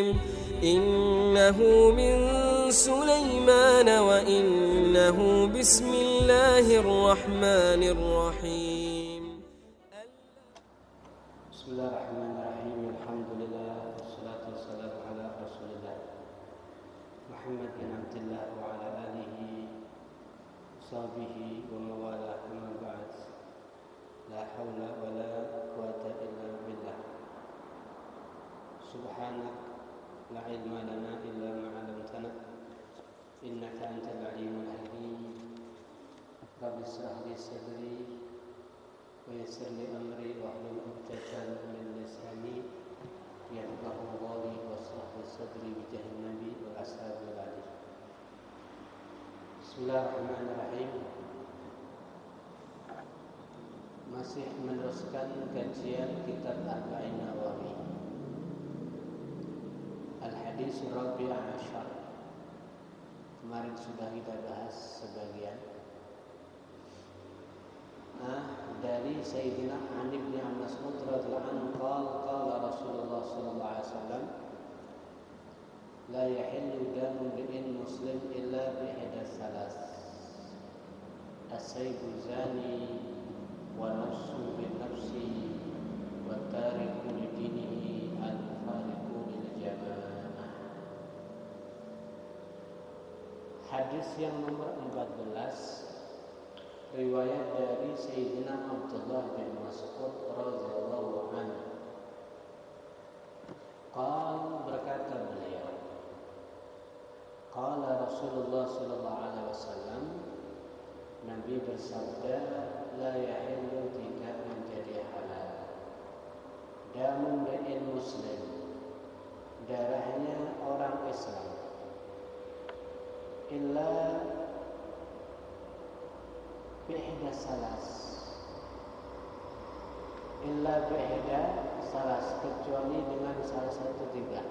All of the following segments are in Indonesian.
إنه من سليمان وإنه بسم الله الرحمن الرحيم. بسم الله الرحمن الرحيم. الحمد لله والصلاة والسلام على رسول الله محمد بن عبد الله وعلى آله وصحبه ومن والاه. أما بعد، لا حول ولا قوة إلا بالله. سبحانك لا علم لنا إلا ما علمتنا إنك أنت العليم الحكيم. رب اشرح لي صدري ويسر لي أمري واحلل عقدة من لساني يفقهوا قولي واشرح لي صدري بجاه النبي والأصحاب والآل. Bismillahirrahmanirrahim. Masih meneruskan kajian kitab Arba'in Nawawi. Al-Hadis Rabi' Ashar. Kemarin sudah kita bahas sebagian. Dari Sayyidina Ali bin Mas'ud radhiyallahu anhu qala Rasulullah sallallahu alaihi wasallam la yahillu damu bi'in muslim illa bi ihdas salas as-sayyibu zani wa nafsu bin nafsi wa tariku li dinihi al-fariqu lil jamaah. Hadis yang nomor 14, riwayat dari Sayyidina Abdullah bin Mas'ud radhiyallahu anhu. Berkata beliau, qala Rasulullah sallallahu alaihi wasallam, Nabi bersabda, la yahillu, tidak menjadi halal, damun bi'in muslim, darahnya orang Islam, illa bi'ihda salas, kecuali dengan salah satu tiga.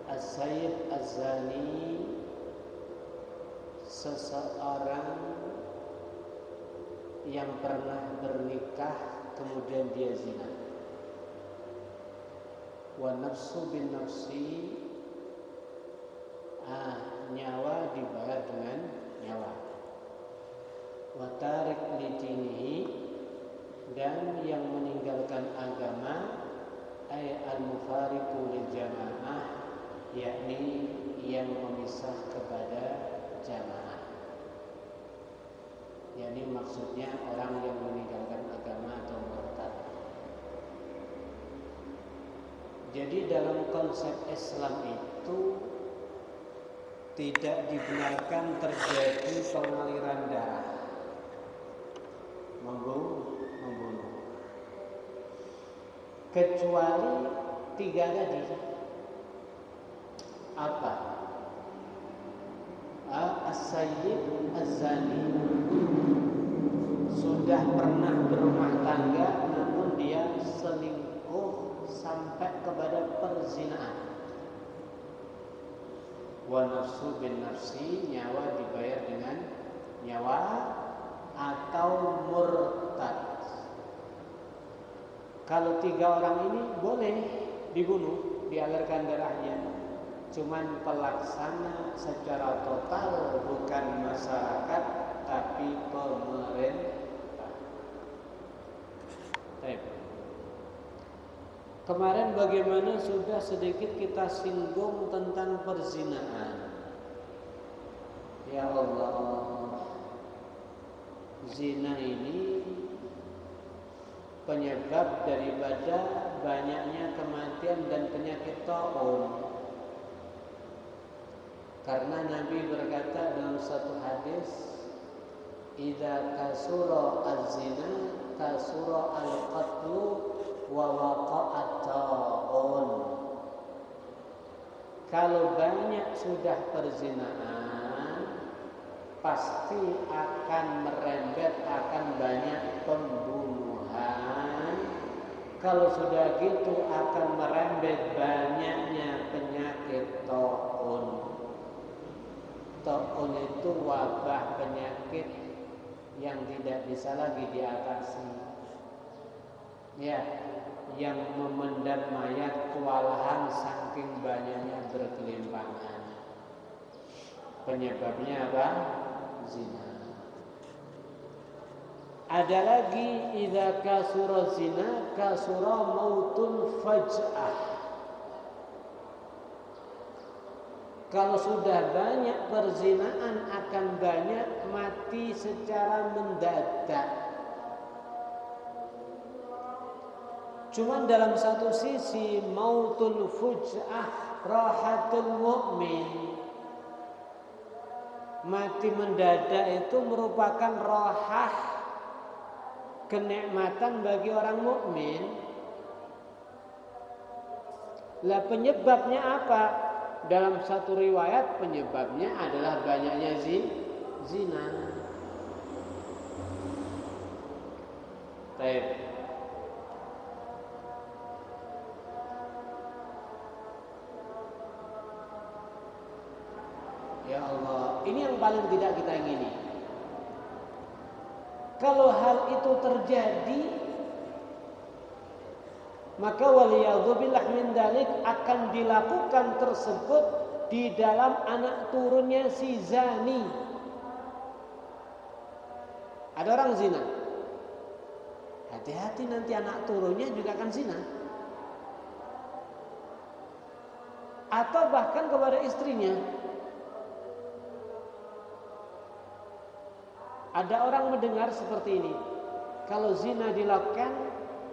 As-sayyid az-zani, seseorang yang pernah bernikah kemudian dia zina. Wa nafsu bin nafsi, nyawa dibayar dengan nyawa. Wa tarik li dinihi, dan yang meninggalkan agama, ay al-mufariqu lil jamaah, yakni yang memisah kepada jamaah. Yakni maksudnya orang yang meninggalkan agama atau murtad. Jadi dalam konsep Islam itu tidak dibenarkan terjadi pengaliran darah, membunuh, kecuali tiga tadi. Apa? As-sayyid az-zani, sudah pernah berumah tangga namun dia selingkuh sampai kepada perzinaan. Wa nafsu bin nafsi, nyawa dibayar dengan nyawa, atau murtad. Kalau tiga orang ini boleh dibunuh, dialirkan darahnya, cuman pelaksana secara total bukan masyarakat tapi pemerintah. Kemarin bagaimana sudah sedikit kita singgung tentang perzinaan. Ya Allah, zina ini penyebab daripada banyaknya kematian dan penyakit taun. Karena Nabi berkata dalam satu hadis, idza kasura az-zina kasura al-qatlu wa waqa'at taun. Kalau banyak sudah perzinaan, pasti akan merembet, akan banyak pembunuhan. Kalau sudah gitu akan merembet banyaknya penyakit taun. Taun itu wabah penyakit yang tidak bisa lagi diatasi. Ya, yang memendam mayat kewalahan saking banyaknya bergelimpangan. Penyebabnya apa? Zina. Ada lagi, idza kasura zina kasura mautun faj'ah. Kalau sudah banyak perzinaan akan banyak mati secara mendadak. Cuman dalam satu sisi mautul fuj'ah rahatul mu'min. Mati mendadak itu merupakan rohah, kenikmatan bagi orang mukmin. Lah penyebabnya apa? Dalam satu riwayat penyebabnya adalah banyaknya zina. Baik. Ya Allah, ini yang paling tidak kita ingini. Kalau hal itu terjadi, maka waliyadzubillah min dalik akan dilakukan tersebut di dalam anak turunnya si zani. Ada orang zina, hati-hati nanti anak turunnya juga akan zina. Atau bahkan kepada istrinya. Ada orang mendengar seperti ini. Kalau zina dilakukan,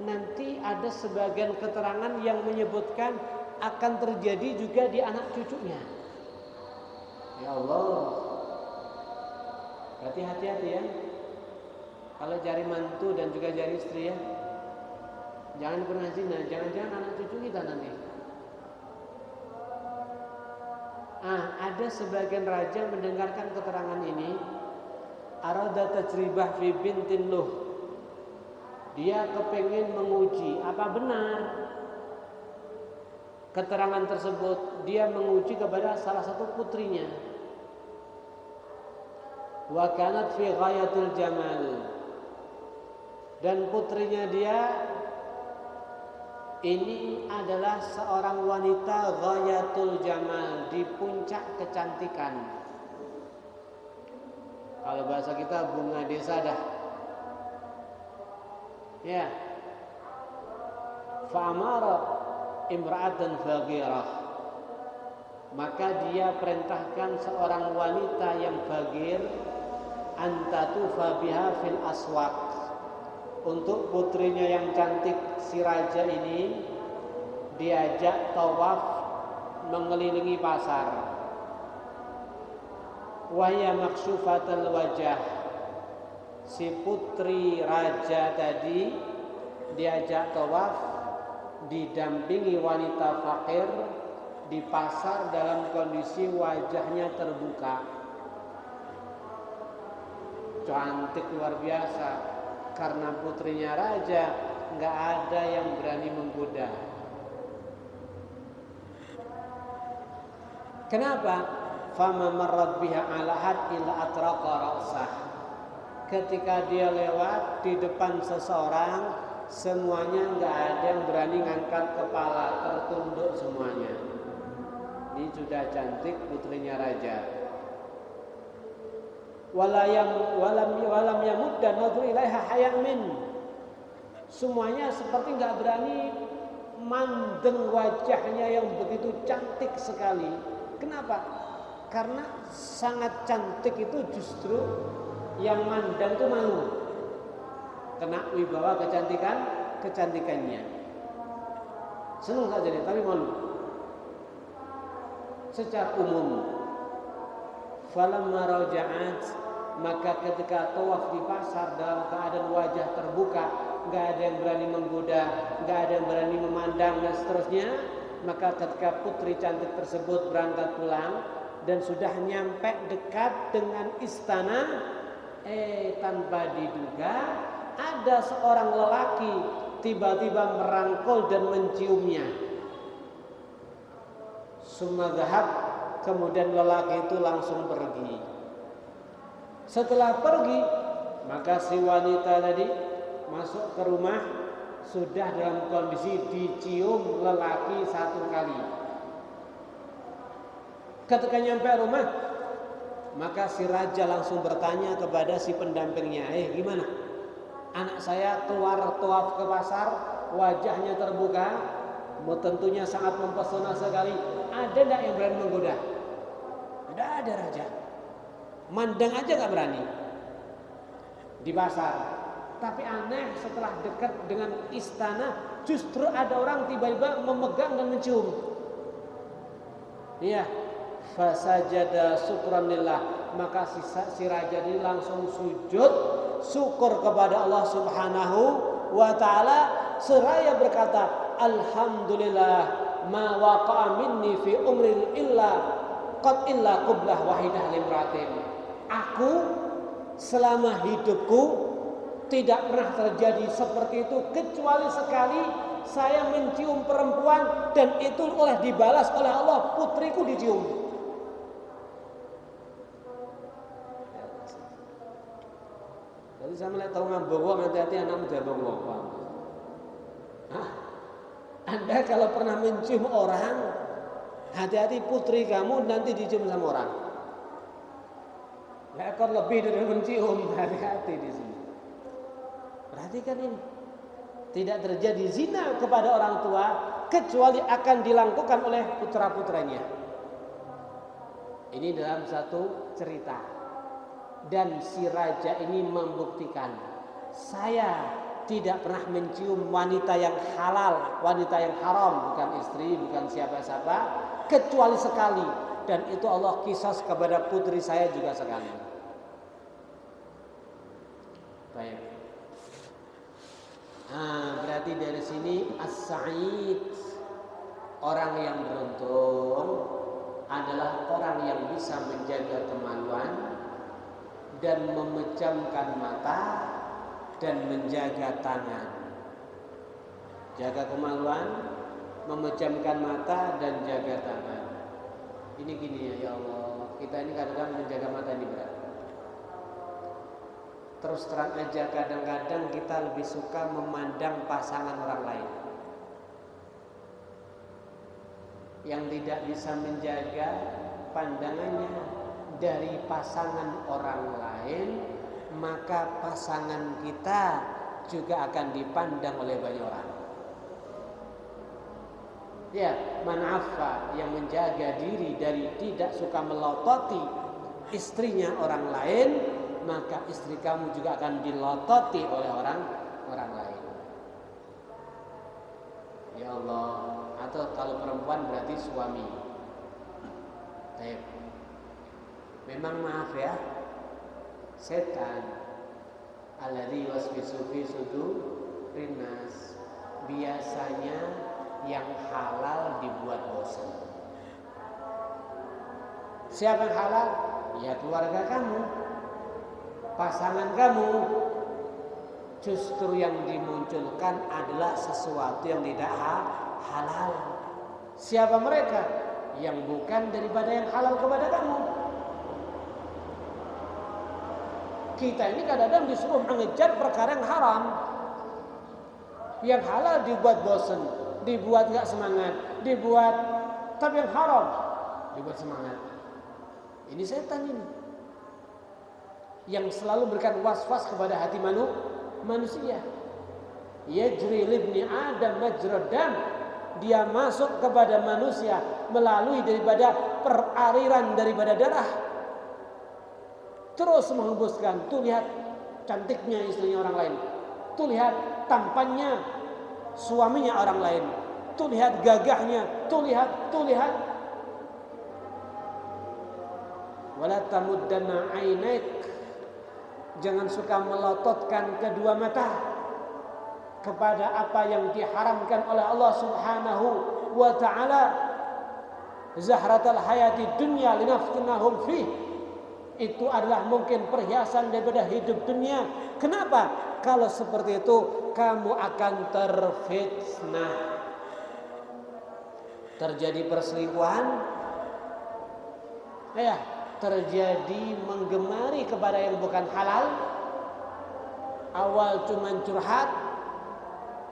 nanti ada sebagian keterangan yang menyebutkan akan terjadi juga di anak cucunya. Ya Allah, berarti hati-hati ya. Kalau cari mantu dan juga cari istri ya, jangan pernah zina. Jangan-jangan anak cucu kita nanti. Ada sebagian raja mendengarkan keterangan ini. Arada tajribah fi bintin Nuh. Dia kepingin menguji apa benar keterangan tersebut. Dia menguji kepada salah satu putrinya. Wa kanat fi ghayatil jamal. Dan putrinya dia ini adalah seorang wanita ghayatul jamal, di puncak kecantikan. Kalau bahasa kita bunga desa dah. Ya. Fa'amara imra'atan faghirah. Maka dia perintahkan seorang wanita yang faghir antatufa biha fil aswaq. Untuk putrinya yang cantik si raja ini diajak tawaf mengelilingi pasar. Wahya maksyufatul wajah. Si putri raja tadi diajak tawaf didampingi wanita fakir di pasar dalam kondisi wajahnya terbuka. Cantik luar biasa. Karena putrinya raja, nggak ada yang berani menggoda. Kenapa? Fama marrat biha ala had illa atraqa ra'sah. Ketika dia lewat di depan seseorang, semuanya nggak ada yang berani ngangkat kepala, tertunduk semuanya. Ini sudah cantik putrinya raja. Walam yamudda nadhru ilaiha hayamin. Semuanya seperti nggak berani mandeng wajahnya yang begitu cantik sekali. Kenapa? Karena sangat cantik itu justru yang mandang itu malu. Kena wibawa kecantikannya. Senang saja dia, tapi malu. Secara umum. Falamma raja'at, maka ketika tawaf di pasar dalam keadaan wajah terbuka, enggak ada yang berani menggoda, enggak ada yang berani memandang dan seterusnya, maka ketika putri cantik tersebut berangkat pulang dan sudah nyampe dekat dengan istana, tanpa diduga ada seorang lelaki tiba-tiba merangkul dan menciumnya. Summa dhahab, kemudian lelaki itu langsung pergi. Setelah pergi, maka si wanita tadi masuk ke rumah, sudah dalam kondisi dicium lelaki 1 kali. Ketika nyampe rumah, maka si raja langsung bertanya kepada si pendampingnya, gimana? Anak saya keluar tawaf ke pasar, wajahnya terbuka, tentunya sangat mempesona sekali. Ada enggak yang berani menggoda? Tidak ada raja. Mandang aja gak berani di pasar. Tapi aneh, setelah dekat dengan istana, justru ada orang tiba-tiba memegang dan mencium. Iya, fasajada syukran lillah, maka si raja ini langsung sujud syukur kepada Allah Subhanahu wa taala seraya berkata, alhamdulillah ma waqa'a minni fi umri illa qublah wahidah limratin. Aku selama hidupku tidak pernah terjadi seperti itu kecuali sekali saya mencium perempuan dan itu dibalas oleh Allah, putriku dicium. Jadi saya melihat tahu ngambek, hati-hati anak muda bengong. Anda kalau pernah mencium orang, hati-hati putri kamu nanti dicium sama orang. Ekor lebih dari mencium, hati-hati di sini. Perhatikan ini, tidak terjadi zina kepada orang tua kecuali akan dilakukan oleh putra-putranya. Ini dalam satu cerita. Dan si raja ini membuktikan, saya tidak pernah mencium wanita yang halal, wanita yang haram, bukan istri, bukan siapa-siapa, kecuali sekali. Dan itu Allah kisah kepada putri saya juga sekali. Baik. Berarti dari sini as-sa'id, orang yang beruntung adalah orang yang bisa menjaga kemaluan dan memejamkan mata dan menjaga tangan. Jaga kemaluan, memejamkan mata dan jaga tangan. Ini gini ya Allah, kita ini kadang-kadang menjaga mata ini berat. Terus terang aja, kadang-kadang kita lebih suka memandang pasangan orang lain yang tidak bisa menjaga pandangannya dari pasangan orang lain, maka pasangan kita juga akan dipandang oleh banyak orang. Ya, man affa, yang menjaga diri dari tidak suka melototi istrinya orang lain, maka istri kamu juga akan dilototi oleh orang lain. Ya Allah. Atau kalau perempuan berarti suami. Baik. Memang maaf ya, setan alladzi waswisu fi sudurin nas, biasanya yang halal dibuat bosan. Siapa yang halal? Ya keluarga kamu, pasangan kamu. Justru yang dimunculkan adalah sesuatu yang tidak halal. Siapa mereka? Yang bukan daripada yang halal kepada kamu. Kita ini kadang-kadang disuruh mengejar perkara yang haram. Yang halal dibuat bosan, dibuat gak semangat, dibuat, tapi yang haram dibuat semangat. Ini setan ini yang selalu berikan was-was kepada hati manusia. Yajri libni Adam majrad dam, dia masuk kepada manusia melalui daripada peraliran daripada darah, terus menghembuskan. Tuh lihat cantiknya istrinya orang lain, tuh lihat tampannya suaminya orang lain, tuh lihat gagahnya, tuh lihat. Wala tamuddanna ainaik, jangan suka melototkan kedua mata kepada apa yang diharamkan oleh Allah Subhanahu wa ta'ala. Zahratal hayati dunya linaftinahum fih, itu adalah mungkin perhiasan daripada hidup dunia. Kenapa? Kalau seperti itu kamu akan terfitnah, terjadi perselingkuhan, terjadi menggemari kepada yang bukan halal. Awal cuman curhat,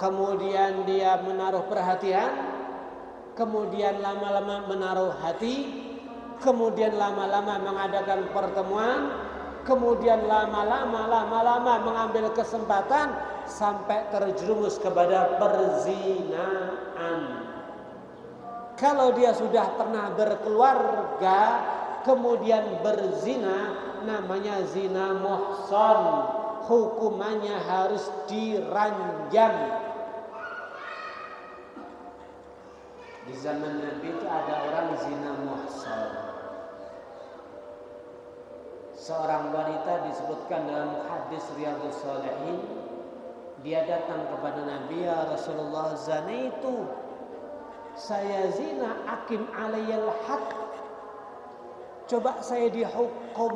kemudian dia menaruh perhatian, kemudian lama-lama menaruh hati, kemudian lama-lama mengadakan pertemuan, kemudian lama-lama mengambil kesempatan sampai terjerumus kepada perzinaan. Kalau dia sudah pernah berkeluarga kemudian berzina, namanya zina muhsan, hukumannya harus diranjam. Di zaman Nabi itu ada orang zina muhsan. Seorang wanita disebutkan dalam hadis Riyadhus Shalihin, dia datang kepada Nabi, ya Rasulullah, zanaitu, saya zina, akim alaiyal had, coba saya dihukum.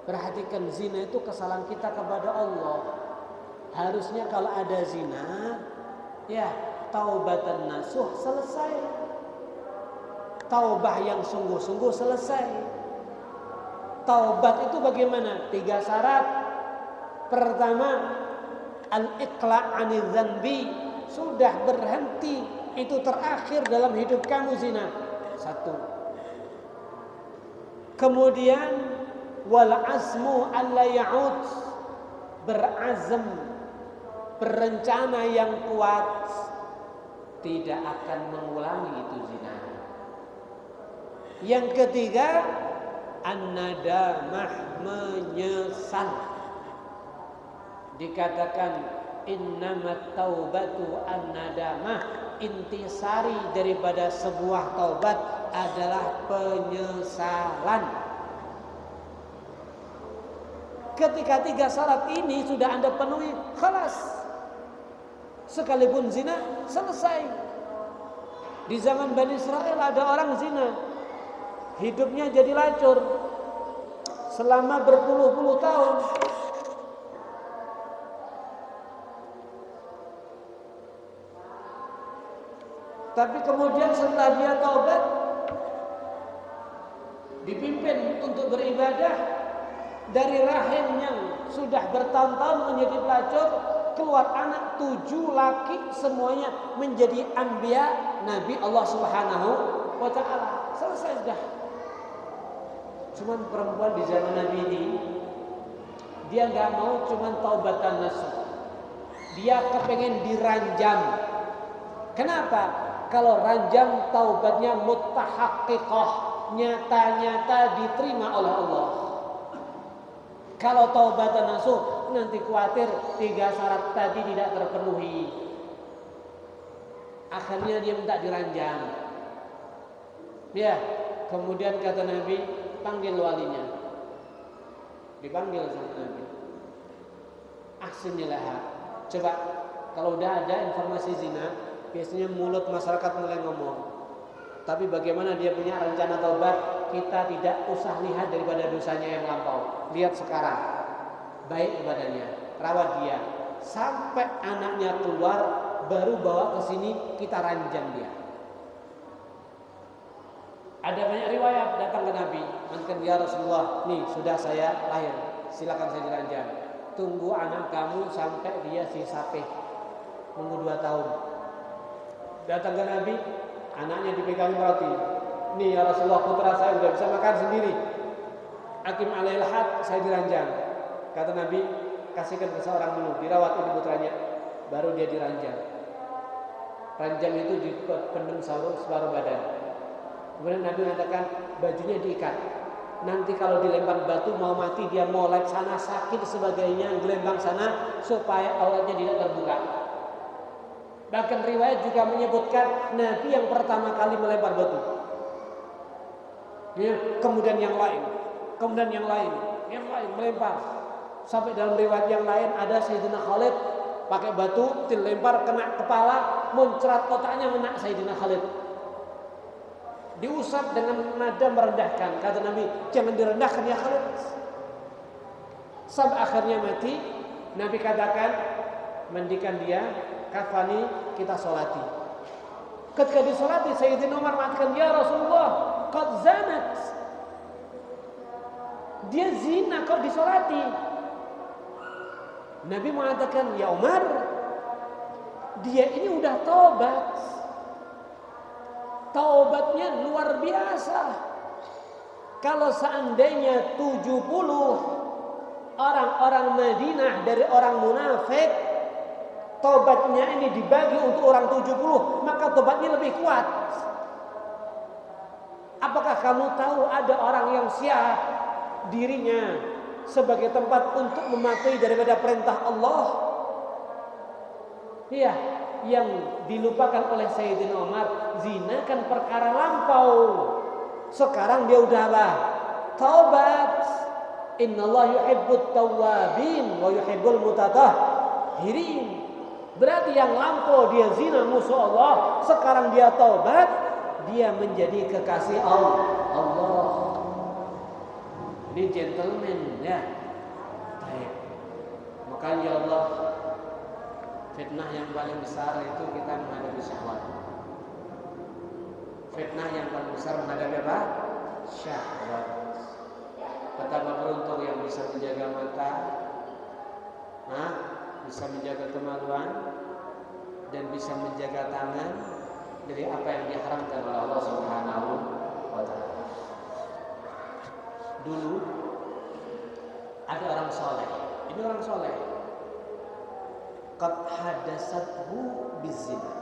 Perhatikan, zina itu kesalahan kita kepada Allah. Harusnya kalau ada zina, ya taubatan nasuh, selesai. Taubah yang sungguh-sungguh selesai. Taubat itu bagaimana? 3 syarat. Pertama, al-iqla' anil dzanbi, sudah berhenti, itu terakhir dalam hidup kamu zina. 1. Kemudian wal azmu alla ya'ud, berazam, berencana yang kuat, tidak akan mengulangi itu zina. Yang ketiga, an-nadamah, menyesal. Dikatakan innamat taubatu an-nadamah, intisari daripada sebuah taubat adalah penyesalan. Ketika 3 syarat ini sudah Anda penuhi, khalas, sekalipun zina selesai. Di zaman Bani Israel ada orang zina, hidupnya jadi lacur selama berpuluh-puluh tahun. Tapi kemudian setelah dia taubat, dipimpin untuk beribadah, dari rahim yang sudah bertahun-tahun menjadi pelacur, keluar anak 7 laki, semuanya menjadi anbiya, nabi Allah Subhanahu wa ta'ala. Selesai sudah. Cuman perempuan di zaman Nabi ini, dia gak mau cuman taubatan nasuh, dia kepengen diranjam. Kenapa? Kalau ranjam taubatnya mutahaqqiqah, nyata-nyata diterima oleh Allah. Kalau taubatan nasuh, nanti khawatir 3 syarat tadi tidak terpenuhi, akhirnya dia minta diranjam. Ya, kemudian kata Nabi, panggil walinya. Dipanggil sama Nabi. Ahsinilah. Coba kalau udah ada informasi zina, biasanya mulut masyarakat mulai ngomong. Tapi bagaimana dia punya rencana taubat, kita tidak usah lihat daripada dosanya yang lampau. Lihat sekarang, baik ibadahnya, rawat dia, sampai anaknya keluar, baru bawa ke sini, kita ranjam dia. Ada banyak riwayat datang ke Nabi, mengatakan, ya Rasulullah, nih sudah saya lahir, silakan saya diranjam. Tunggu anak kamu sampai dia sisapeh, nunggu 2 tahun. Datang ke Nabi, anaknya dipegang roti. Nih ya Rasulullah, putra saya sudah bisa makan sendiri. Akim alail had, saya diranjam. Kata Nabi, kasihkan ke seorang dulu, dirawat ini putranya, baru dia diranjam. Ranjam itu dipendem separuh badan. Kemudian Nabi mengatakan, bajunya diikat. Nanti kalau dilempar batu mau mati, dia mau lek sana sakit sebagainya, gelembang sana supaya auratnya tidak terbuka. Bahkan riwayat juga menyebutkan Nabi yang pertama kali melempar batu. Ya, kemudian yang lain melempar. Sampai dalam riwayat yang lain ada Sayyidina Khalid pakai batu dilempar kena kepala, muncrat otaknya kena Sayyidina Khalid. Diusap dengan nada merendahkan. Kata Nabi, jangan direndahkan ya Khalid. Sampai akhirnya mati. Nabi katakan, mandikan dia, kafani, kita solati. Ketika disolati, Sayyidina Umar mengatakan, ya Rasulullah, qad zanat. Dia zina kok disolati. Nabi mengatakan, ya Umar, dia ini udah taubat. Taubatnya luar biasa. Kalau seandainya 70 orang-orang Madinah dari orang munafik, taubatnya ini dibagi untuk orang 70, maka taubatnya lebih kuat. Apakah kamu tahu ada orang yang siap dirinya sebagai tempat untuk mematuhi daripada perintah Allah? Iya, yang dilupakan oleh Sayyidina Umar, zina kan perkara lampau. Sekarang dia udah apa? Taubat. Innallaha yuhibbut tawwabin wa yuhibbul mutatahhirin. Berarti yang lampau dia zina musuh Allah, sekarang dia taubat, dia menjadi kekasih Allah. Ini gentleman ya. Baik. Makanya Allah, fitnah yang paling besar itu kita menghadapi syahwat. Fitnah yang paling besar menghadapi apa? Syahwat. Betapa beruntung yang bisa menjaga mata, bisa menjaga kemaluan, dan bisa menjaga tangan dari apa yang diharamkan oleh Allah Subhanahu wa Ta'ala. Dulu ada orang soleh. Ini orang soleh. Qad hadasathu bizina.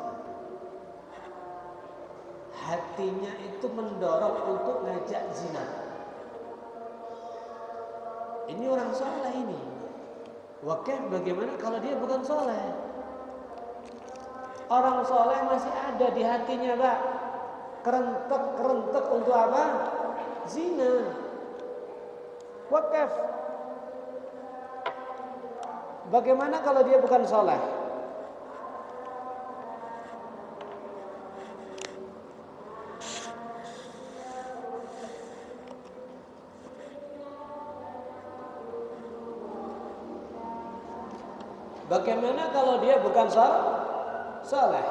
Hatinya itu mendorong untuk ngajak zina. Ini orang soleh ini. Wakil bagaimana kalau dia bukan soleh? Orang soleh masih ada di hatinya, Pak. Kerentek untuk apa? Zina. Wakaf. Bagaimana kalau dia bukan soleh? Bagaimana kalau dia bukan soleh?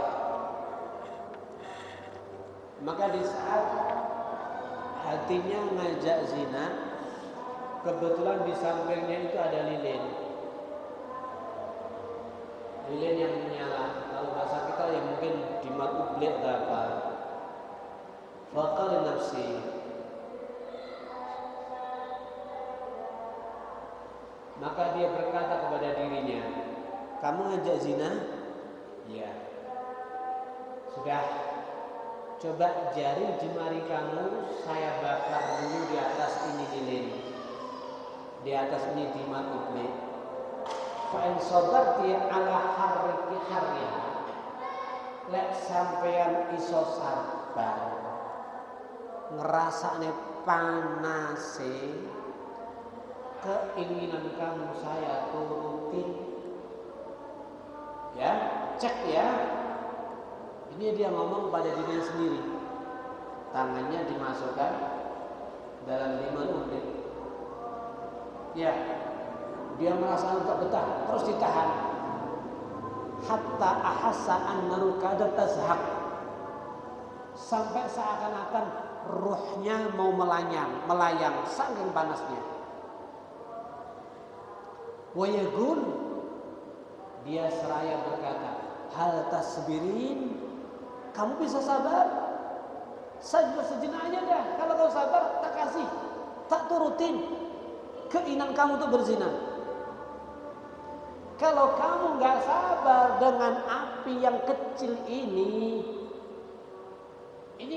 Maka di saat hatinya ngajak zina, kebetulan di sampingnya itu ada lilin. Lilin yang menyala. Kalau bahasa kita yang mungkin di matublik atau apa. Faqala nafsi. Maka dia berkata kepada dirinya, kamu ngajak zina? Iya. Sudah. Coba jari jemari kamu saya bakar dulu di atas ini lilin. Di atas ini di matubli. Fa in sabarti ala harriki harriha. Lek sampean iso sabar. Ngerasane panase keinginan kamu saya turutin. Ya, cek ya. Ini dia ngomong pada dirinya sendiri. Tangannya dimasukkan dalam 5 unit. Ya, dia merasa untuk betah, terus ditahan. Hatta ahassa an-naru kada tazhaq. Sampai seakan-akan ruhnya mau melayang saking panasnya. Wa yaqul, dia seraya berkata, hal tasbirin, kamu bisa sabar? Sabar sejenak aja dah. Kalau kau sabar, tak kasih, tak turutin keinginan kamu untuk berzina. Kalau kamu nggak sabar dengan api yang kecil ini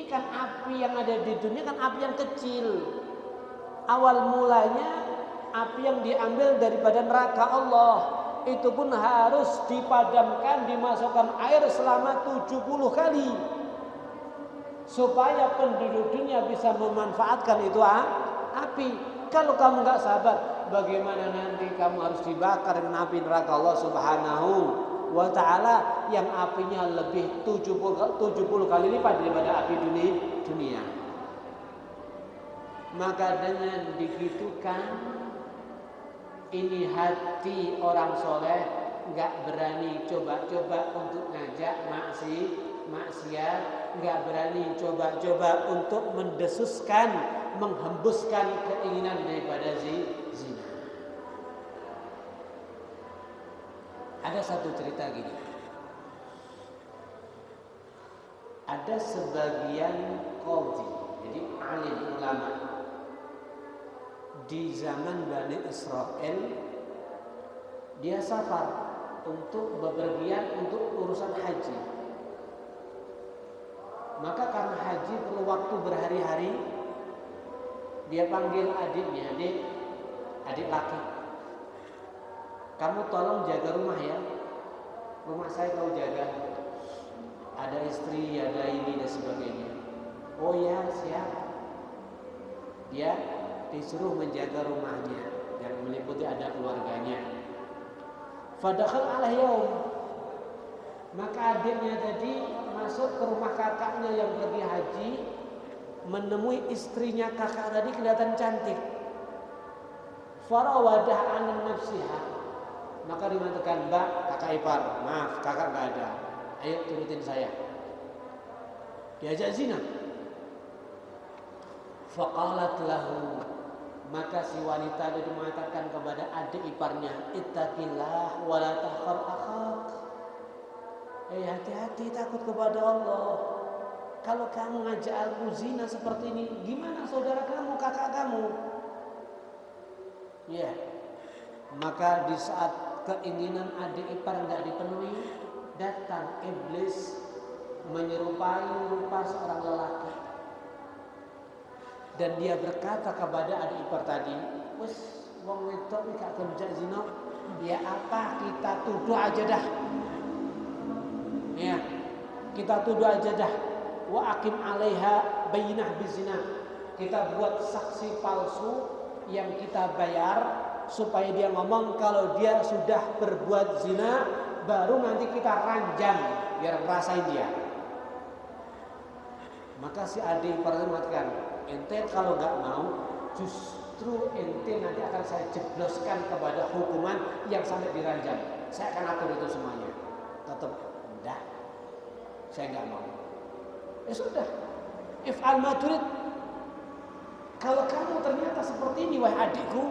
kan api yang ada di dunia kan api yang kecil. Awal mulanya api yang diambil daripada neraka Allah. Itu pun harus dipadamkan, dimasukkan air selama 70 kali supaya penduduk dunia bisa memanfaatkan itu api. Kalau kamu nggak sabar, bagaimana nanti kamu harus dibakar dengan api neraka Allah Subhanahu wa Ta'ala yang apinya lebih 70 kali lipat daripada api dunia. Maka dengan digitukan, ini hati orang soleh nggak berani coba-coba untuk ngajak maksiat, nggak berani coba-coba untuk mendesuskan, menghembuskan keinginan daripada zina. Ada satu cerita gini. Ada sebagian qadhi, jadi alim ulama di zaman Bani Israel, dia safar untuk bepergian untuk urusan haji. Maka karena haji perlu waktu berhari-hari, dia panggil adiknya, adik laki, kamu tolong jaga rumah ya, rumah saya kau jaga, ada istri, ada ini dan sebagainya. Oh ya, siap. Dia disuruh menjaga rumahnya yang meliputi ada keluarganya. Fadakhal ala yaum, maka adiknya tadi masuk ke rumah kakaknya yang pergi haji, menemui istrinya kakak tadi kelihatan cantik. Farawadah an nafsiha, maka dimatakan, Mbak, kakak ipar, maaf kakak nggak ada, ayo turutin saya. Diajak zina. Faqalat lahu, maka si wanita itu mengatakan kepada adik iparnya, ittaqillah wa la takhar akhak. Hati-hati, takut kepada Allah. Kalau kamu ngajak aku zina seperti ini, gimana saudara kamu, kakak kamu? Ya. Maka di saat keinginan adik ipar enggak dipenuhi, datang iblis menyerupai rupa seorang lelaki. Dan dia berkata kepada adik ipar tadi, "Wes wong wedok iki gak kerja zina, ya apa kita tuduh aja dah." Ya, kita tuduh aja dah. Wa aqim 'alaiha bayyinah bizina. Kita buat saksi palsu yang kita bayar supaya dia ngomong kalau dia sudah berbuat zina, baru nanti kita ranjam biar ngerasain dia. Maka si adik ipar mengatakan, ente kalau nggak mau, justru ente nanti akan saya jebloskan kepada hukuman yang sampai diranjam. Saya akan atur itu semuanya. Tetap enggak, saya nggak mau. Ya sudah, if'al ma turid. Kalau kamu ternyata seperti ini, wahai adikku,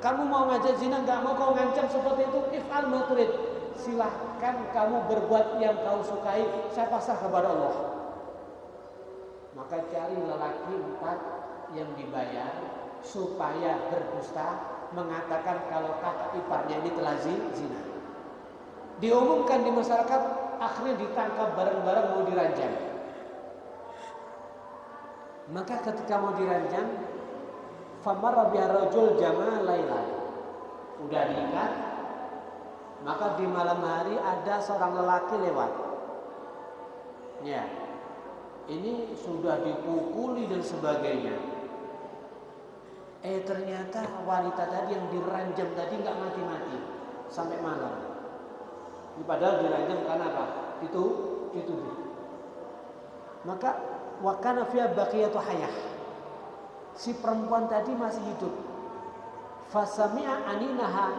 kamu mau ngajak zina, nggak mau kau ngancam seperti itu, if'al ma turid. Silahkan kamu berbuat yang kau sukai, saya pasrah kepada Allah. Maka cari lelaki 4 yang dibayar supaya berdusta mengatakan kalau kakak iparnya ini telah zina. Diumumkan di masyarakat, akhirnya ditangkap bareng-bareng mau diranjam. Maka ketika mau diranjam, famarra biha rajul jama'a lailan. Udah diikat, maka di malam hari ada seorang lelaki lewat. Ya. Ini sudah dipukuli dan sebagainya. Ternyata wanita tadi yang diranjam tadi nggak mati-mati sampai malam. Ini padahal diranjam karena apa? Dituduh. Maka wakana fiha baqiyatu hayah. Si perempuan tadi masih hidup. Fasami'a aninaha,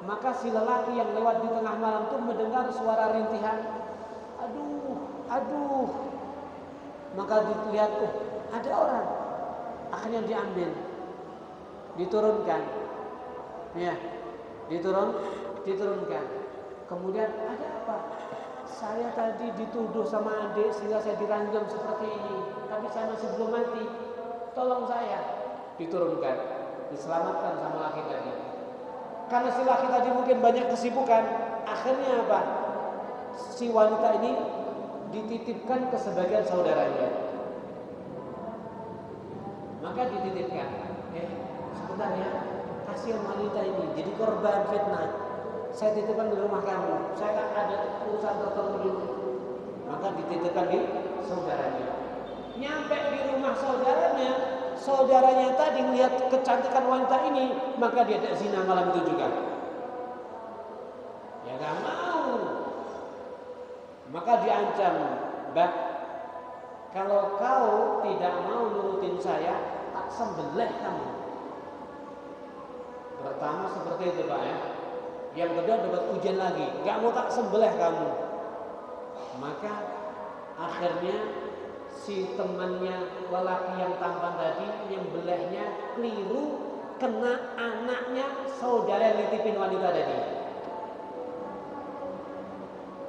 maka si lelaki yang lewat di tengah malam itu mendengar suara rintihan. Aduh. Maka dilihat, ada orang. Akhirnya diambil, diturunkan. Ya, diturunkan. Kemudian ada apa? Saya tadi dituduh sama adik sehingga saya diranjam seperti ini, tapi saya masih belum mati. Tolong saya. Diturunkan, diselamatkan sama laki tadi. Karena si laki tadi mungkin banyak kesibukan, akhirnya apa? Si wanita ini dititipkan ke sebagian saudaranya. Maka dititipkan, sebentar ya, kasihan wanita ini jadi korban fitnah. Saya titipkan di rumah kamu, saya kan ada urusan tertentu dulu. Maka dititipkan di saudaranya. Nyampe di rumah saudaranya tadi melihat kecantikan wanita ini, maka dia tidak zina malam itu juga. Ya gak mau. Maka diancam, Mbak, kalau kau tidak mau nurutin saya, tak sembelih kamu. Pertama seperti itu Pak ya. Yang kedua dapat ujian lagi, gak mau tak sembelih kamu. Maka akhirnya si temannya lelaki yang tampan tadi, yang belahnya keliru, kena anaknya saudara yang nitipin wanita tadi.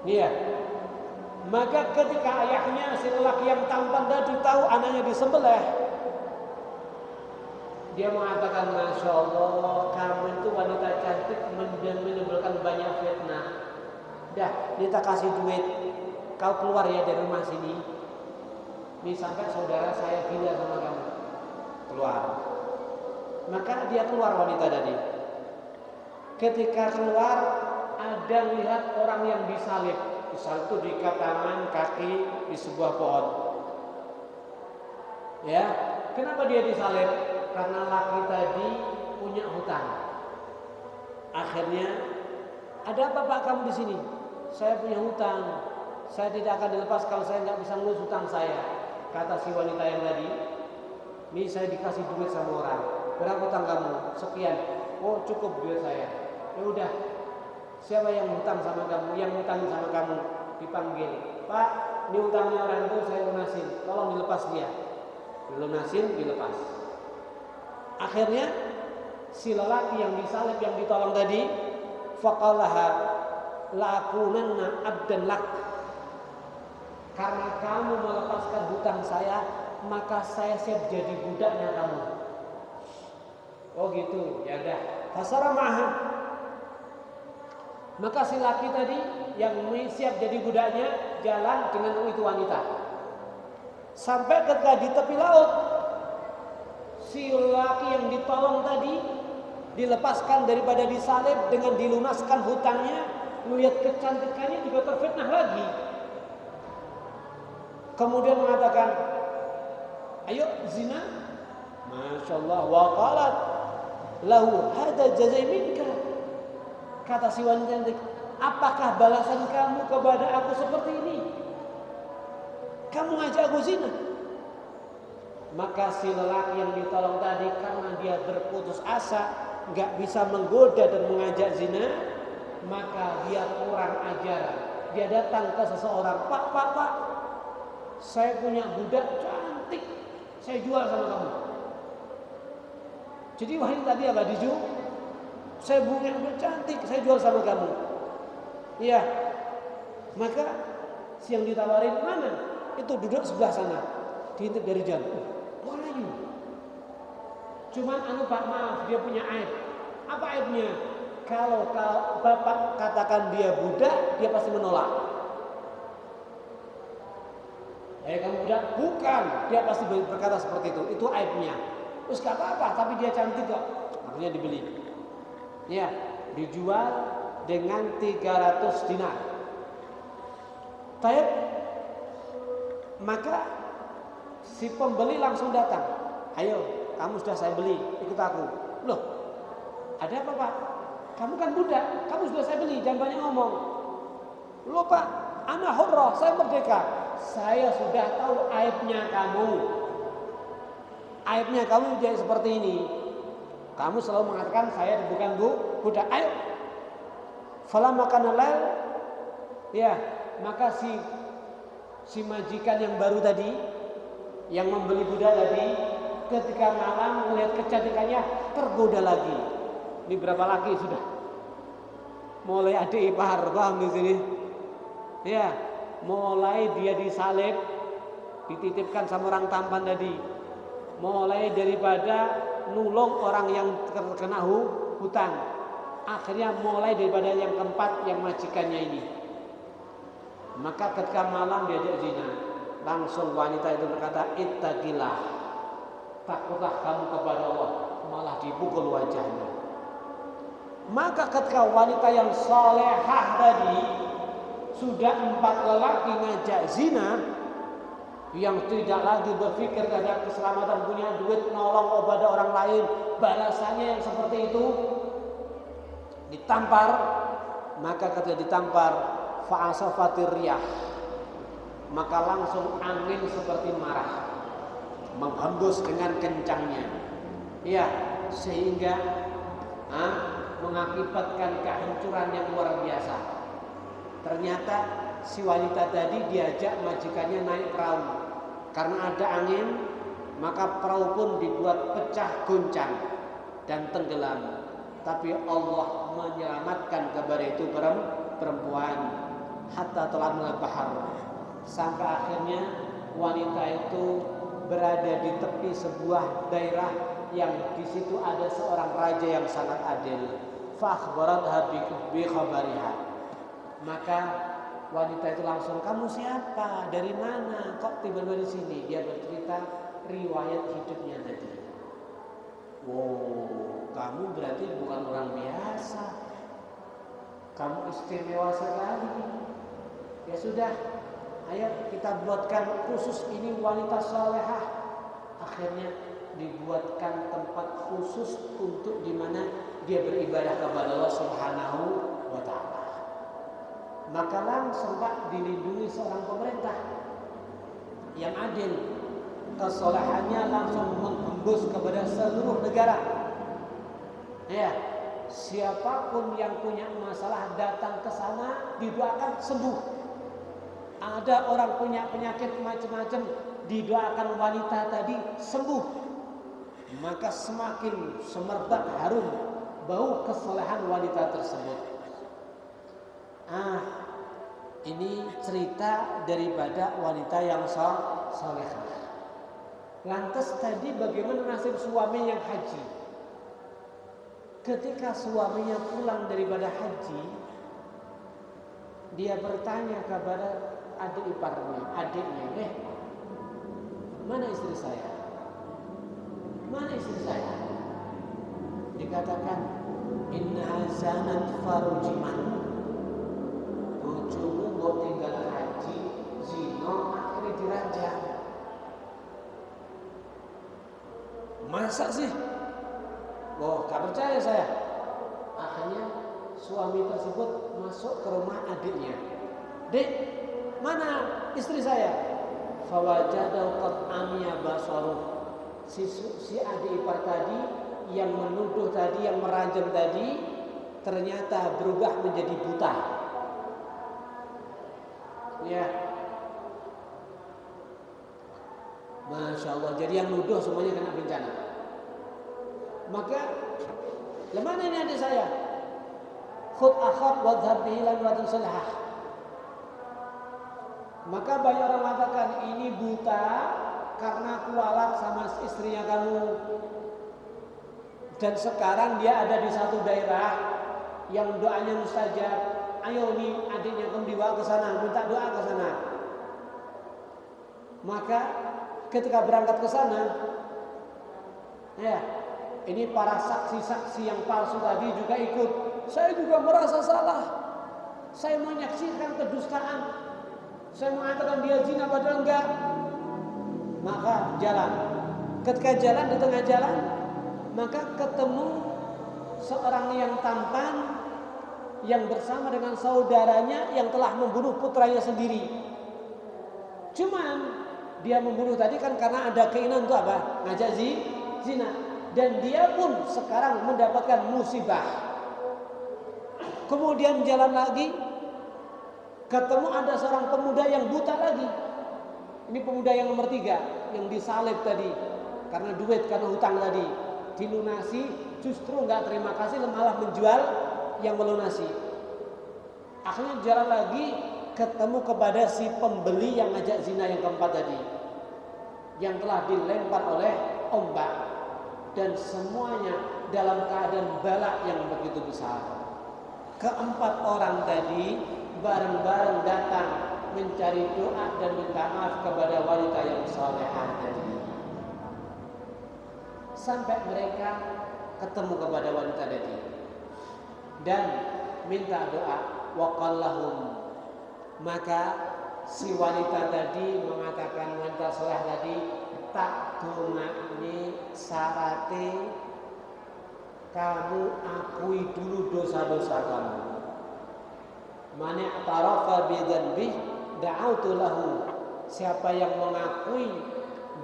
Iya. Maka ketika ayahnya si lelaki yang tampan tadi tahu anaknya disembelih, dia mengatakan, Masya Allah, kamu itu wanita cantik dan menimbulkan banyak fitnah. Dah, kita kasih duit, kau keluar ya dari rumah sini. Ini sampai saudara saya gila sama kamu. Keluar. Maka dia keluar wanita tadi. Ketika keluar, ada melihat orang yang disalib. Disalib itu diikat tangan, kaki di sebuah pohon. Ya, kenapa dia disalib? Karena laki tadi punya hutang. Akhirnya, ada apa Pak kamu di sini? Saya punya hutang. Saya tidak akan dilepas kalau saya nggak bisa ngurus hutang saya. Kata si wanita yang tadi, ini saya dikasih duit sama orang. Berapa hutang kamu? Sekian. Oh cukup duit saya. Ya udah. Siapa yang hutang sama kamu? Yang hutang sama kamu dipanggil. Pak, ini hutangnya orang itu saya lunasin. Tolong dilepas dia. Dilunasin, dilepas. Akhirnya si lelaki yang disalib yang ditolong tadi, faqalaha lakunanna abdan lak. Karena kamu melepaskan hutang saya, maka saya siap jadi budaknya kamu. Oh gitu, ya udah. Fasara ma'ha. Maka si laki tadi yang siap jadi budaknya jalan dengan itu wanita. Sampai ketika di tepi laut, si laki yang ditolong tadi dilepaskan daripada disalib dengan dilunaskan hutangnya, melihat kecantikannya juga terfitnah lagi. Kemudian mengatakan, ayo zina. Masya Allah. Wa qalat lahu hada jazai minka. Kata si wanita cantik, apakah balasan kamu kepada aku seperti ini? Kamu ngajak aku zina. Maka si lelaki yang ditolong tadi karena dia berputus asa, gak bisa menggoda dan mengajak zina, maka dia kurang ajar. Dia datang ke seseorang, Pak, saya punya budak cantik, saya jual sama kamu. Jadi wanita tadi apa dijual? Saya punya budak cantik, saya jual sama kamu. Iya. Maka si yang ditawarin mana? Itu duduk sebelah sana, diintip dari jam. Wahyu. Cuman Pak maaf, dia punya aib. Apa aibnya? Kalau bapak katakan dia budak, dia pasti menolak. Kamu budak? Bukan. Dia pasti berkata seperti itu. Itu aibnya. Terus gak apa-apa, tapi dia cantik kok. Akhirnya dibeli. Ya, dijual dengan 300 dinar. Taib. Maka si pembeli langsung datang. Ayo, kamu sudah saya beli, ikut aku. Loh, ada apa Pak? Kamu kan budak, kamu sudah saya beli, jangan banyak ngomong. Loh Pak, ana hurrah, saya merdeka. Saya sudah tahu aibnya kamu. Aibnya kamu jadi seperti ini. Kamu selalu mengatakan saya bukan budak. Ayo. Falamma kana lail, ya, maka si majikan yang baru tadi, yang membeli budak tadi, ketika malam melihat kecantikannya tergoda lagi. Ini berapa lagi sudah? Mulai adik ipar, paham di sini? Ya, mulai dia disalib, dititipkan sama orang tampan tadi. Mulai daripada nulung orang yang terkena hutang. Akhirnya mulai daripada yang keempat, yang majikannya ini. Maka ketika malam diajak zina, langsung wanita itu berkata, ittaqillah, takutlah kamu kepada Allah. Malah dipukul wajahnya. Maka ketika wanita yang salehah tadi sudah 4 lelaki ngajak zina, yang tidak lagi berpikir terhadap keselamatan, punya duit nolong kepada orang lain, balasannya yang seperti itu, ditampar. Maka ketika ditampar, fa'asafatir riyah, maka langsung angin seperti marah, menghembus dengan kencangnya, ya, sehingga mengakibatkan kehancuran yang luar biasa. Ternyata si wanita tadi diajak majikannya naik perahu. Karena ada angin, maka perahu pun dibuat pecah goncang dan tenggelam. Tapi Allah menyelamatkan kepada itu perempuan. hatta tala'al bahar, sampai akhirnya wanita itu berada di tepi sebuah daerah yang di situ ada seorang raja yang sangat adil. Fa akhbaratha bi khabariha. Maka wanita itu langsung, kamu siapa? Dari mana? Kok tiba-tiba di sini? Dia bercerita riwayat hidupnya tadi. Wow, kamu berarti bukan orang biasa. Kamu istimewa sekali. Ya sudah, ayo kita buatkan khusus ini wanita salehah. Akhirnya dibuatkan tempat khusus untuk dimana dia beribadah kepada Allah Subhanahu wa Ta'ala. Maka langsung Pak dilindungi seorang pemerintah yang adil. Kesolehannya langsung menghembus kepada seluruh negara. Ya, siapapun yang punya masalah datang ke sana didoakan sembuh. Ada orang punya penyakit macam-macam, didoakan wanita tadi sembuh. Maka semakin semerbak harum bau kesolehan wanita tersebut. Ini cerita daripada wanita yang salehah. Lantas tadi bagaimana nasib suami yang haji? Ketika suaminya pulang daripada haji, dia bertanya kepada adik iparnya, adiknya, mana istri saya? Mana istri saya? Dikatakan, inna zanat farujiman. Bojomu mau tinggal haji, zina, akhirnya dirajam. Masa sih? Oh, gak percaya saya. Akhirnya suami tersebut masuk ke rumah adiknya. Dek, mana istri saya? Fawajadahu qad amiya basaruh. Si adik ipar tadi yang menuduh tadi, yang merajam tadi, ternyata berubah menjadi buta. Ya, Masya Allah. Jadi yang nuduh semuanya kena bencana. Maka, lemana ini adik saya? Khud akhad wa dhhab bihi lan wa tusalhah. Maka banyak orang mengatakan ini buta karena kualat sama istrinya kamu. Dan sekarang dia ada di satu daerah yang doanya mustajab. Ayo nih adiknya kamu dibawa ke sana, minta doa ke sana. Maka ketika berangkat ke sana, ya, ini para saksi-saksi yang palsu tadi juga ikut. Saya juga merasa salah. Saya menyaksikan kedustaan. Saya mengatakan dia zina padahal enggak. Maka jalan. Ketika jalan di tengah jalan, maka ketemu seorang yang tampan yang bersama dengan saudaranya yang telah membunuh putranya sendiri. Cuman dia membunuh tadi kan karena ada keinginan untuk apa? Ngajak zina. Dan dia pun sekarang mendapatkan musibah. Kemudian jalan lagi, ketemu ada seorang pemuda yang buta lagi. Ini pemuda yang nomor 3, yang disalib tadi karena duit, karena hutang tadi. Dilunasi, justru nggak terima kasih, malah menjual yang melunasi. Akhirnya jalan lagi, ketemu kepada si pembeli yang ngajak zina yang keempat tadi, yang telah dilempar oleh ombak, dan semuanya dalam keadaan balak yang begitu besar. Keempat orang tadi bareng-bareng datang mencari doa dan minta maaf kepada wanita yang salehah tadi. Sampai mereka ketemu kepada wanita tadi dan minta doa, waqallahum. Maka si wanita tadi mengatakan, wanita saleh tadi, tak dumani sarate kamu akui dulu dosa-dosa kamu. Man i'tarafa bi dzanbi da'autu lahu. Siapa yang mengakui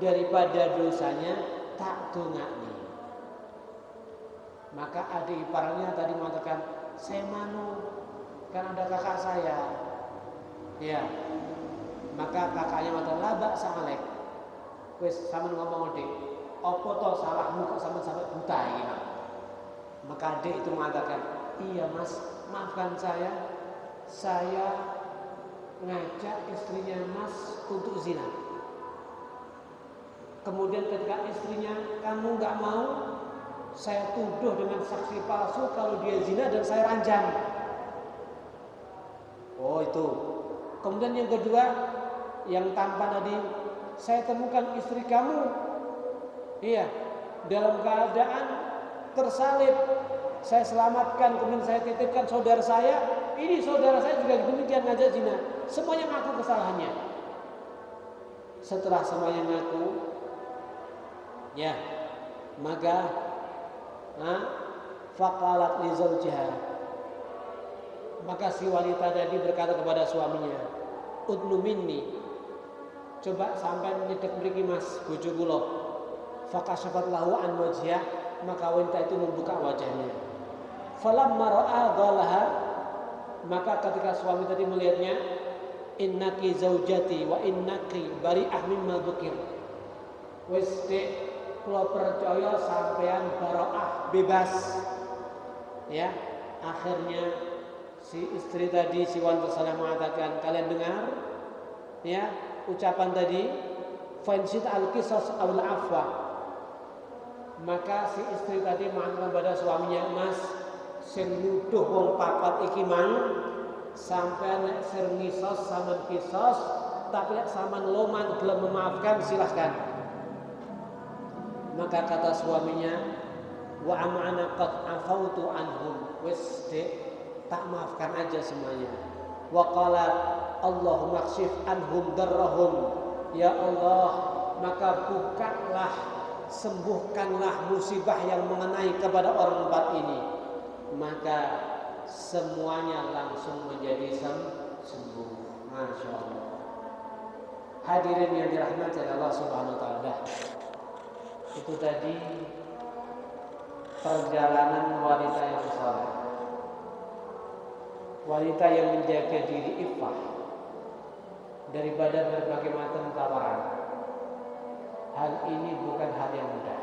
daripada dosanya, tak dungakni. Maka adik iparnya tadi mengatakan, saya manu, kan ada kakak saya. Ya. Maka kakaknya mengatakan, labak sa'alek. Wes sampean ngomong adik, apa to salahmu kok sampai buta iki? Maka adik itu mengatakan, iya mas, maafkan saya ngajak istrinya Mas untuk zina. Kemudian ketika istrinya, kamu nggak mau, saya tuduh dengan saksi palsu kalau dia zina dan saya ranjam. Oh itu. Kemudian yang kedua, yang tampan tadi, saya temukan istri kamu, iya, dalam keadaan tersalib. Saya selamatkan, kemudian saya titipkan saudara saya. Ini saudara saya juga demikian ngajak zina. Semuanya ngaku kesalahannya. Setelah semuanya ngaku, ya, maka faqalat li zawjiha, maka si wanita tadi berkata kepada suaminya, udnu minni, coba sampai nyedek mriki Mas bojo kula. Fakasafat lahu an wajhiha, maka wanita itu membuka wajahnya. Falamma ra'a dhalaha, maka ketika suami tadi melihatnya, innaki zaujati wa innaki bari'ah mimma dzukir. Wis dek, kula percaya sampean bara'ah, bebas. Ya, akhirnya si istri tadi, si wanita sana mengatakan, kalian dengar ya ucapan tadi, fansit al-qisas awal afwa. Maka si istri tadi mengatakan kepada suaminya, Mas, sing nuduh wong papat iki mang sampean nek sir ngisos sampean kisos, tapi nek sampean loman gelem memaafkan silahkan. Maka kata suaminya, wa amana qad afautu anhum, wis dek, tak maafkan aja semuanya. Wa qala Allahumma kshif anhum darrahum, ya Allah, maka bukalah, sembuhkanlah musibah yang mengenai kepada orang empat ini. Maka semuanya langsung menjadi sembuh. Masya Allah. Hadirin yang dirahmati Allah Subhanahu Wa Taala. Itu tadi perjalanan wanita yang saleh, wanita yang menjaga diri iffah daripada berbagai macam tawaran. Hal ini bukan hal yang mudah.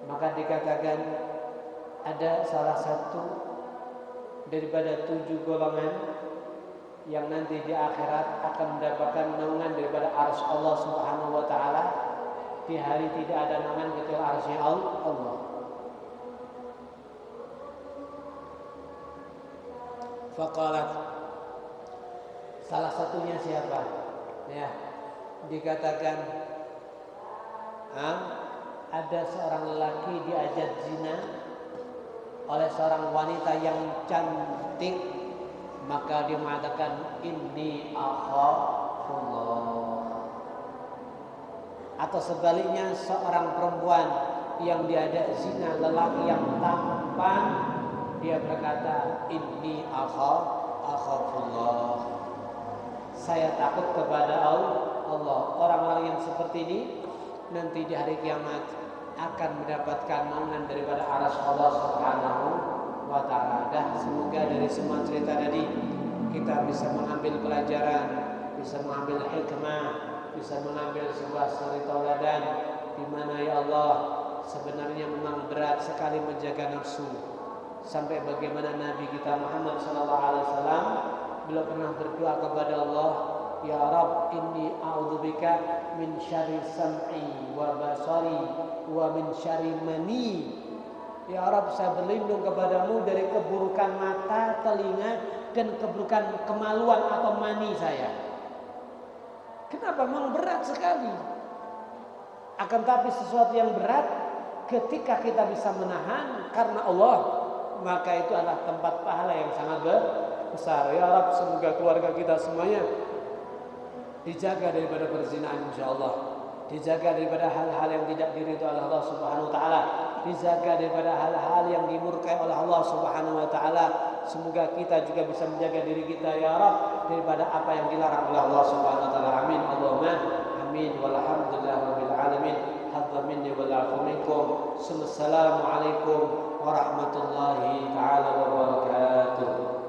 Maka dikatakan ada salah satu daripada 7 golongan yang nanti di akhirat akan mendapatkan naungan daripada arsy Allah Subhanahu Wa Taala. Di hari tidak ada naungan kecuali arsy Allah. Faqalat, salah satunya siapa? Ya, dikatakan ada seorang lelaki diajak zina oleh seorang wanita yang cantik, maka dia mengatakan inni akhafullah. Atau sebaliknya seorang perempuan yang diajak zina lelaki yang tampan, dia berkata inni akhafullah, saya takut kepada Allah. Orang-orang yang seperti ini nanti di hari kiamat akan mendapatkan naungan daripada arsy Allah Subhanahu Wa Taala. Semoga dari semua cerita tadi kita bisa mengambil pelajaran, bisa mengambil hikmah, bisa mengambil sebuah suri tauladan di mana ya Allah sebenarnya memang berat sekali menjaga nafsu. Sampai bagaimana Nabi kita Muhammad SAW beliau pernah berdoa kepada Allah, ya Rabb inni a'udzubika min syarri sam'i wa basari wa min syarri mani. Ya Rabb, saya berlindung kepadamu dari keburukan mata, telinga, dan keburukan kemaluan atau mani saya. Kenapa? Memang berat sekali. Akan tapi sesuatu yang berat ketika kita bisa menahan karena Allah, maka itu adalah tempat pahala yang sangat besar. Ya Rabb, semoga keluarga kita semuanya dijaga daripada perzinahan insyaallah, dijaga daripada hal-hal yang tidak diridhoi oleh Allah Subhanahu Wa Taala, dijaga daripada hal-hal yang dimurkai oleh Allah Subhanahu Wa Taala. Semoga kita juga bisa menjaga diri kita ya Rabb daripada apa yang dilarang oleh Allah Subhanahu Wa Taala. Amin Allahumma amin. Walhamdulillahirabbil alamin. Hadza minni wal afu minkum. Assalamualaikum warahmatullahi taala wabarakatuh.